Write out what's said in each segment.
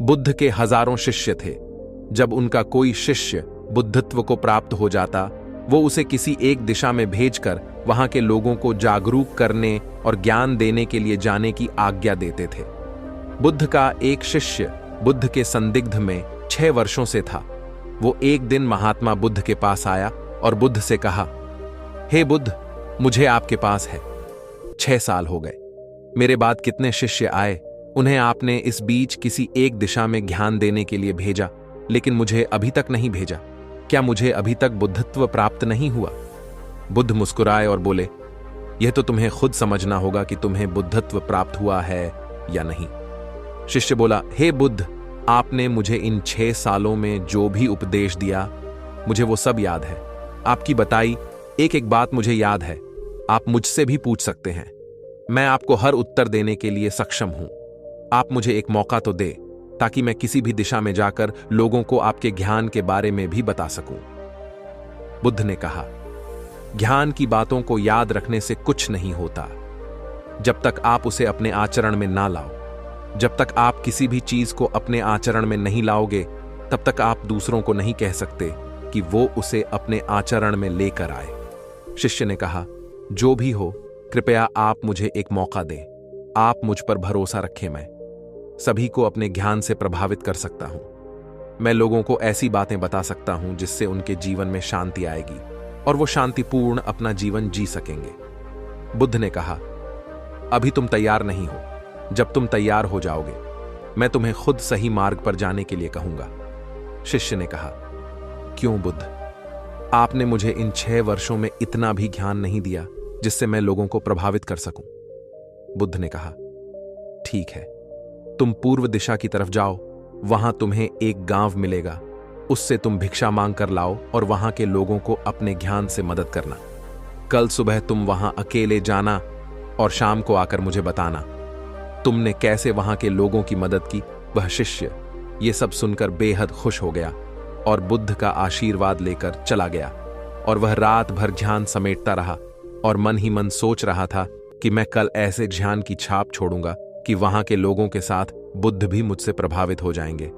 बुद्ध के हजारों शिष्य थे। जब उनका कोई शिष्य बुद्धत्व को प्राप्त हो जाता, वो उसे किसी एक दिशा में भेजकर वहां के लोगों को जागरूक करने और ज्ञान देने के लिए जाने की आज्ञा देते थे। बुद्ध का एक शिष्य बुद्ध के संदिग्ध में 6 वर्षों से था। वो एक दिन महात्मा बुद्ध के पास आया और बुद्ध से कहा, हे बुद्ध, मुझे आपके पास है। 6 साल हो गए। मेरे बाद कितने शिष्य आए, उन्हें आपने इस बीच किसी एक दिशा में ज्ञान देने के लिए भेजा, लेकिन मुझे अभी तक नहीं भेजा। क्या मुझे अभी तक बुद्धत्व प्राप्त नहीं हुआ? बुद्ध मुस्कुराए और बोले, यह तो तुम्हें खुद समझना होगा कि तुम्हें बुद्धत्व प्राप्त हुआ है या नहीं। शिष्य बोला, हे बुद्ध, आपने मुझे इन 6 सालों में जो भी उपदेश दिया, मुझे वो सब याद है। आपकी बताई एक एक बात मुझे याद है। आप मुझसे भी पूछ सकते हैं। मैं आपको हर उत्तर देने के लिए सक्षम हूं। आप मुझे एक मौका तो दे, ताकि मैं किसी भी दिशा में जाकर लोगों को आपके ज्ञान के बारे में भी बता सकूं। बुद्ध ने कहा, ज्ञान की बातों को याद रखने से कुछ नहीं होता, जब तक आप उसे अपने आचरण में ना लाओ। जब तक आप किसी भी चीज को अपने आचरण में नहीं लाओगे, तब तक आप दूसरों को नहीं कह सकते कि वो उसे अपने आचरण में लेकर आए। शिष्य ने कहा, जो भी हो, कृपया आप मुझे एक मौका दें। आप मुझ पर भरोसा रखें। मैं सभी को अपने ज्ञान से प्रभावित कर सकता हूं। मैं लोगों को ऐसी बातें बता सकता हूं जिससे उनके जीवन में शांति आएगी और वो शांतिपूर्ण अपना जीवन जी सकेंगे। बुद्ध ने कहा, अभी तुम तैयार नहीं हो। जब तुम तैयार हो जाओगे, मैं तुम्हें खुद सही मार्ग पर जाने के लिए कहूंगा। शिष्य ने कहा, क्यों बुद्ध? आपने मुझे इन 6 वर्षों में इतना भी ज्ञान नहीं दिया जिससे मैं लोगों को प्रभावित कर सकूं। बुद्ध ने कहा, ठीक है, तुम पूर्व दिशा की तरफ जाओ। वहां तुम्हें एक गांव मिलेगा। उससे तुम भिक्षा मांग कर लाओ और वहां के लोगों को अपने ज्ञान से मदद करना। कल सुबह तुम वहां अकेले जाना और शाम को आकर मुझे बताना तुमने कैसे वहां के लोगों की मदद की। वह शिष्य ये सब सुनकर बेहद खुश हो गया और बुद्ध का आशीर्वाद लेकर चला गया। और वह रात भर ध्यान समेटता रहा और मन ही मन सोच रहा था कि मैं कल ऐसे ध्यान की छाप छोड़ूंगा कि वहां के लोगों के साथ बुद्ध भी मुझसे प्रभावित हो जाएंगे।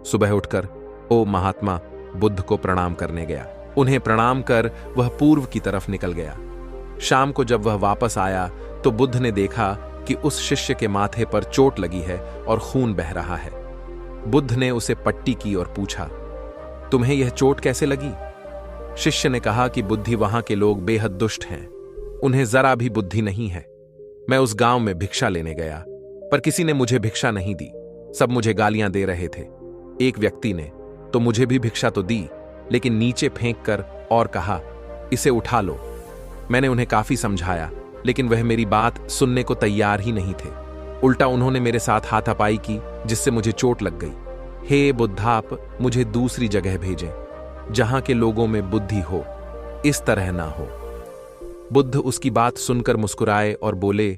सुबह उठकर ओ महात्मा बुद्ध को प्रणाम करने गया। उन्हें प्रणाम कर वह पूर्व की तरफ निकल गया। शाम को जब वह वापस आया तो बुद्ध ने देखा कि उस शिष्य के माथे पर चोट लगी है और खून बह रहा है। बुद्ध ने उसे पट्टी की और पूछा, तुम्हें यह चोट कैसे लगी? शिष्य ने कहा कि बुद्धि वहां के लोग बेहद दुष्ट हैं। उन्हें जरा भी बुद्धि नहीं है। मैं उस गांव में भिक्षा लेने गया, पर किसी ने मुझे भिक्षा नहीं दी। सब मुझे गालियां दे रहे थे। एक व्यक्ति ने तो मुझे भी भिक्षा तो दी, लेकिन नीचे फेंक कर और कहा, इसे उठा लो। मैंने उन्हें काफी समझाया, लेकिन वह मेरी बात सुनने को तैयार ही नहीं थे। उल्टा उन्होंने मेरे साथ हाथापाई की, जिससे मुझे चोट लग गई। हे बुद्धाप, मुझे दूसरी जगह भेजें, जहां के लोगों में बुद्धि हो, इस तरह ना हो। बुद्ध उसकी बात सुनकर मुस्कुराए और बोले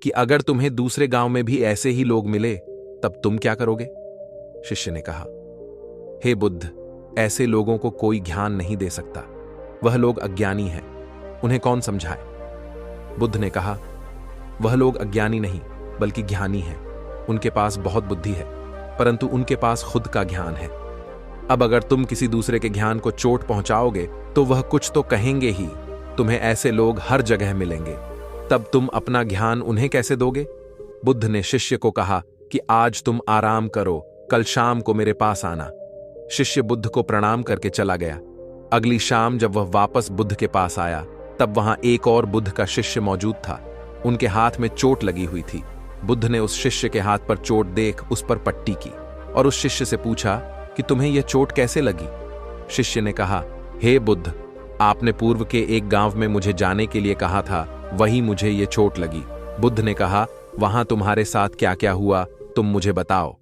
कि अगर तुम्हें दूसरे गांव में भी ऐसे ही लोग मिले, तब तुम क्या करोगे? शिष्य ने कहा, हे बुद्ध, ऐसे लोगों को कोई ज्ञान नहीं दे सकता। वह लोग अज्ञानी हैं, उन्हें कौन समझाए? बुद्ध ने कहा, वह लोग अज्ञानी नहीं बल्कि ज्ञानी हैं। उनके पास बहुत बुद्धि है, परंतु उनके पास खुद का ज्ञान है। अब अगर तुम किसी दूसरे के ज्ञान को चोट पहुंचाओगे तो वह कुछ तो कहेंगे ही। तुम्हें ऐसे लोग हर जगह मिलेंगे, तब तुम अपना ज्ञान उन्हें कैसे दोगे? बुद्ध ने शिष्य को कहा कि आज तुम आराम करो, कल शाम को मेरे पास आना। शिष्य बुद्ध को प्रणाम करके चला गया। अगली शाम जब वह वापस बुद्ध के पास आया, तब वहां एक और बुद्ध का शिष्य मौजूद था। उनके हाथ में चोट लगी हुई थी। बुद्ध ने उस शिष्य के हाथ पर चोट देख उस पर पट्टी की और उस शिष्य से पूछा कि तुम्हें यह चोट कैसे लगी? शिष्य ने कहा, हे बुद्ध, आपने पूर्व के एक गांव में मुझे जाने के लिए कहा था, वही मुझे ये चोट लगी। बुद्ध ने कहा, वहां तुम्हारे साथ क्या क्या हुआ, तुम मुझे बताओ।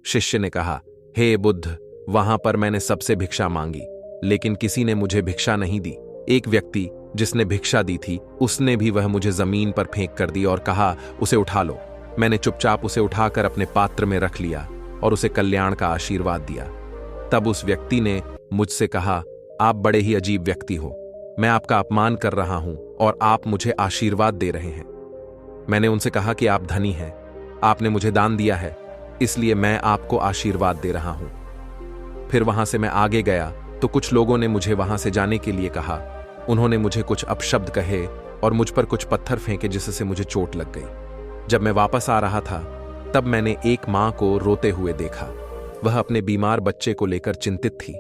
शिष्य ने कहा, हे बुद्ध, वहां पर मैंने सबसे भिक्षा मांगी, लेकिन किसी ने मुझे भिक्षा नहीं दी। एक व्यक्ति जिसने भिक्षा दी थी, उसने भी वह मुझे जमीन पर फेंक कर दी और कहा, उसे उठा लो। मैंने चुपचाप उसे उठाकर अपने पात्र में रख लिया और उसे कल्याण का आशीर्वाद दिया। तब उस व्यक्ति ने मुझसे कहा, आप बड़े ही अजीब व्यक्ति हो। मैं आपका अपमान कर रहा हूं और आप मुझे आशीर्वाद दे रहे हैं। मैंने उनसे कहा कि आप धनी हैं, आपने मुझे दान दिया है, इसलिए मैं आपको आशीर्वाद दे रहा हूं। फिर वहां से मैं आगे गया तो कुछ लोगों ने मुझे वहां से जाने के लिए कहा। उन्होंने मुझे कुछ अपशब्द कहे और मुझ पर कुछ पत्थर फेंके, जिससे मुझे चोट लग गई। जब मैं वापस आ रहा था तब मैंने एक मां को रोते हुए देखा। वह अपने बीमार बच्चे को लेकर चिंतित थी।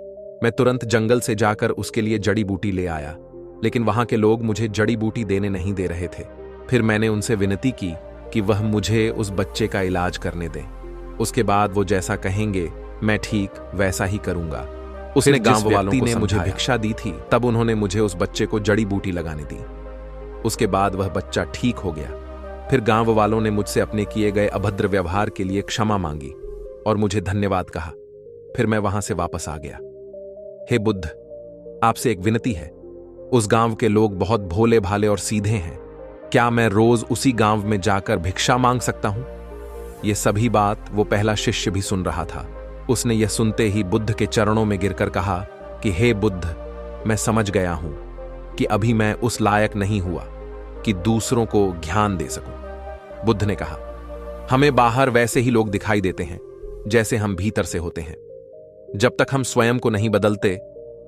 मैं तुरंत जंगल से जाकर उसके लिए जड़ी बूटी ले आया, लेकिन वहां के लोग मुझे जड़ी बूटी देने नहीं दे रहे थे। फिर मैंने उनसे विनती की कि वह मुझे उस बच्चे का इलाज करने दें। उसके बाद वो जैसा कहेंगे मैं ठीक वैसा ही करूंगा। उसने गांव वालों को मुझे भिक्षा दी थी, तब उन्होंने मुझे उस बच्चे को जड़ी बूटी लगाने दी। उसके बाद वह बच्चा ठीक हो गया। फिर गांव वालों ने मुझसे अपने किए गए अभद्र व्यवहार के लिए क्षमा मांगी और मुझे धन्यवाद कहा। फिर मैं वहां से वापस आ गया। हे बुद्ध, आपसे एक विनती है। उस गांव के लोग बहुत भोले भाले और सीधे हैं। क्या मैं रोज उसी गांव में जाकर भिक्षा मांग सकता हूं? यह सभी बात वो पहला शिष्य भी सुन रहा था। उसने यह सुनते ही बुद्ध के चरणों में गिरकर कहा कि हे बुद्ध, मैं समझ गया हूं कि अभी मैं उस लायक नहीं हुआ कि दूसरों को ज्ञान दे सकूं। बुद्ध ने कहा, हमें बाहर वैसे ही लोग दिखाई देते हैं जैसे हम भीतर से होते हैं। जब तक हम स्वयं को नहीं बदलते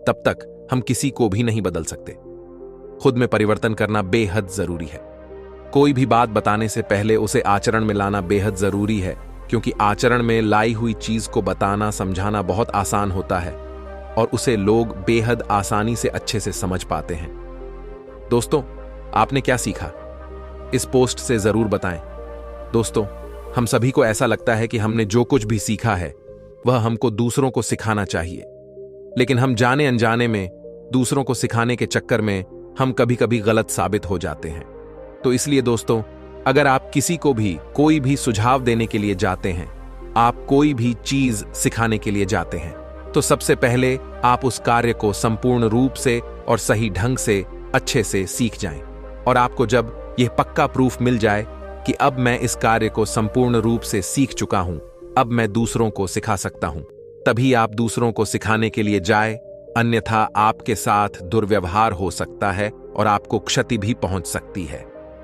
तब तक हम किसी को भी नहीं बदल सकते। खुद में परिवर्तन करना बेहद जरूरी है। कोई भी बात बताने से पहले उसे आचरण में लाना बेहद जरूरी है, क्योंकि आचरण में लाई हुई चीज को बताना समझाना बहुत आसान होता है और उसे लोग बेहद आसानी से अच्छे से समझ पाते हैं। दोस्तों, आपने क्या सीखा? इस पोस्ट से जरूर बताएं। दोस्तों, हम सभी को ऐसा लगता है कि हमने जो कुछ भी सीखा है वह हमको दूसरों को सिखाना चाहिए, लेकिन हम जाने अनजाने में दूसरों को सिखाने के चक्कर में हम कभी कभी गलत साबित हो जाते हैं। तो इसलिए दोस्तों, अगर आप किसी को भी कोई भी सुझाव देने के लिए जाते हैं, आप कोई भी चीज सिखाने के लिए जाते हैं, तो सबसे पहले आप उस कार्य को संपूर्ण रूप से और सही ढंग से अच्छे से सीख जाएं। और आपको जब यह पक्का प्रूफ मिल जाए कि अब मैं इस कार्य को संपूर्ण रूप से सीख चुका हूं, अब मैं दूसरों को सिखा सकता हूं, तभी आप दूसरों को सिखाने के लिए जाए। अन्यथा आपके साथ दुर्व्यवहार हो सकता है और आपको क्षति भी पहुंच सकती है।